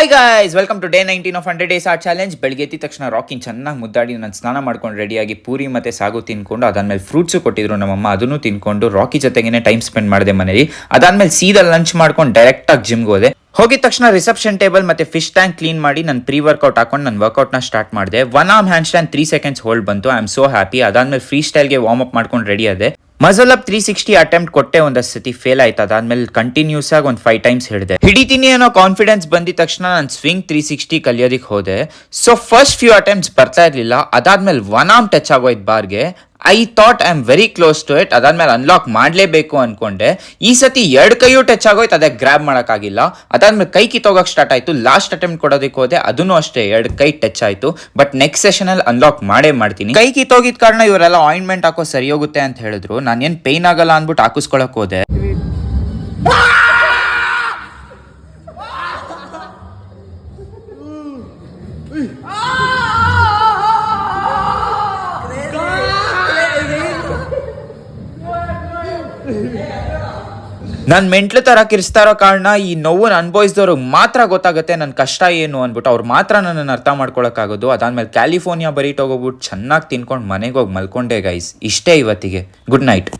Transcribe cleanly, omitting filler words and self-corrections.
Hi guys, welcome to day 19 of 100 days art challenge. ಬೆಳಗ್ಗೆ ಎದ್ದ ತಕ್ಷಣ ರಾಕಿನ್ ಚೆನ್ನಾಗಿ ಮುದ್ದಾಡಿ ನಾನು ಸ್ನಾನ ಮಾಡ್ಕೊಂಡು ರೆಡಿಯಾಗಿ ಪೂರಿ ಮತ್ತು ಸಾಗು ತಿನ್ಕೊಂಡು ಅದಾದ್ಮೇಲೆ ಫ್ರೂಟ್ಸು ಕೊಟ್ಟಿದ್ರು ನಮ್ಮಮ್ಮ, ಅದನ್ನು ತಿನ್ಕೊಂಡು ರಾಕಿ ಜೊತೆಗೇನೆ ಟೈಮ್ ಸ್ಪೆಂಡ್ ಮಾಡಿದೆ ಮನೇಲಿ. ಅದಾದ್ಮೇಲೆ ಸೀದಾ ಲಂಚ್ ಮಾಡ್ಕೊಂಡು ಡೈರೆಕ್ಟಾಗಿ ಜಿಮ್ಗೆ ಹೋದೆ. ಹೋಗಿದ ತಕ್ಷಣ ರಿಸೆಪ್ಷನ್ ಟೇಬಲ್ ಮತ್ತೆ ಫಿಶ್ ಟ್ಯಾಂಕ್ ಕ್ಲೀನ್ ಮಾಡಿ ನಾನು ಪ್ರೀ ವರ್ಕೌಟ್ ಹಾಕೊಂಡು ನನ್ನ ವರ್ಕೌಟ್ನ ಸ್ಟಾರ್ಟ್ ಮಾಡಿದೆ. 1 arm hand stand 3 seconds hold ಬಂತು. I am so happy. ಅದಾದ್ಮೇಲೆ ಫ್ರೀ ಸ್ಟೈಲ್ಗೆ ವಾರ್ಮ್ ಅಪ್ ಮಾಡ್ಕೊಂಡು ರೆಡಿ ಆದೆ. ಮಸಲ್ ಅಪ್ 360 ಅಟೆಂಪ್ಟ್ ಕೊಟ್ಟೆ, ಒಂದಷ್ಟು ಸತಿ ಫೇಲ್ ಆಯ್ತು. ಅದಾದ್ಮೇಲೆ ಕಂಟಿನ್ಯೂಸ್ ಆಗಿ ಒಂದು 5 times ಹಿಡಿದೆ. ಹಿಡಿತೀನಿ ಅನ್ನೋ ಕಾನ್ಫಿಡೆನ್ಸ್ ಬಂದಿದ ತಕ್ಷಣ ನಾನು ಸ್ವಿಂಗ್ 360 ಕಲಿಯೋದಕ್ಕೆ ಹೋದೆ. ಸೊ ಫಸ್ಟ್ ಫ್ಯೂ ಅಟೆಂಪ್ಟ್ಸ್ ಬರ್ತಾ ಇರಲಿಲ್ಲ. ಅದಾದ್ಮೇಲೆ 1 arm ಟಚ್ ಆಗೋಯ್ತು ಬಾರ್ಗೆ. I thought I am very close to it. ಅದಾದ್ಮೇಲೆ ಅನ್ಲಾಕ್ ಮಾಡಲೇಬೇಕು ಅನ್ಕೊಂಡೆ. ಈ ಸತಿ 2 ಕೈಯೂ ಟಚ್ ಆಗೋಯ್ತು, ಅದಕ್ಕೆ ಗ್ರ್ಯಾಬ್ ಮಾಡೋಕ್ಕಾಗಿಲ್ಲ. ಅದಾದ್ಮೇಲೆ ಕೈ ಕಿತ್ತೋಗಕ್ಕೆ ಸ್ಟಾರ್ಟ್ ಆಯಿತು. ಲಾಸ್ಟ್ ಅಟೆಂಪ್ಟ್ ಕೊಡೋದಕ್ಕೆ ಹೋದೆ, ಅದನ್ನು ಅಷ್ಟೇ 2 ಕೈ ಟಚ್ ಆಯಿತು. ಬಟ್ ನೆಕ್ಸ್ಟ್ ಸೆಷನಲ್ಲಿ ಅನ್ಲಾಕ್ ಮಾಡೇ ಮಾಡ್ತೀನಿ. ಕೈ ಕಿತ್ತೋಗಿದ ಕಾರಣ ಇವರೆಲ್ಲ ಆಯಿಂಟ್ಮೆಂಟ್ ಹಾಕೋ ಸರಿ ಹೋಗುತ್ತೆ ಅಂತ ಹೇಳಿದ್ರು. ನಾನೇನು ಪೇನ್ ಆಗಲ್ಲ ಅಂದ್ಬಿಟ್ಟು ಹಾಕಿಸ್ಕೊಳಕ್ ಹೋದೆ. ನಾನು ಮೆಂಟ್ಲು ತರ ಕಿರಿಸ್ತಾರೋ ಕಾರಣ ಈ ನೋವನ್ನು ಅನುಭವಿಸಿದವ್ರಿಗೆ ಮಾತ್ರ ಗೊತ್ತಾಗುತ್ತೆ ನನ್ನ ಕಷ್ಟ ಏನು ಅಂದ್ಬಿಟ್ಟು. ಅವ್ರು ಮಾತ್ರ ನನ್ನನ್ನು ಅರ್ಥ ಮಾಡ್ಕೊಳಕ್ಕಾಗೋದು. ಅದಾದ್ಮೇಲೆ ಕ್ಯಾಲಿಫೋರ್ನಿಯಾ ಬರೀಟ್ ಹೋಗ್ಬಿಟ್ಟು ಚೆನ್ನಾಗಿ ತಿನ್ಕೊಂಡು ಮನೆಗೆ ಹೋಗಿ ಮಲ್ಕೊಂಡೆ ಗೈಸ್. ಇಷ್ಟೇ ಇವತ್ತಿಗೆ. Good night.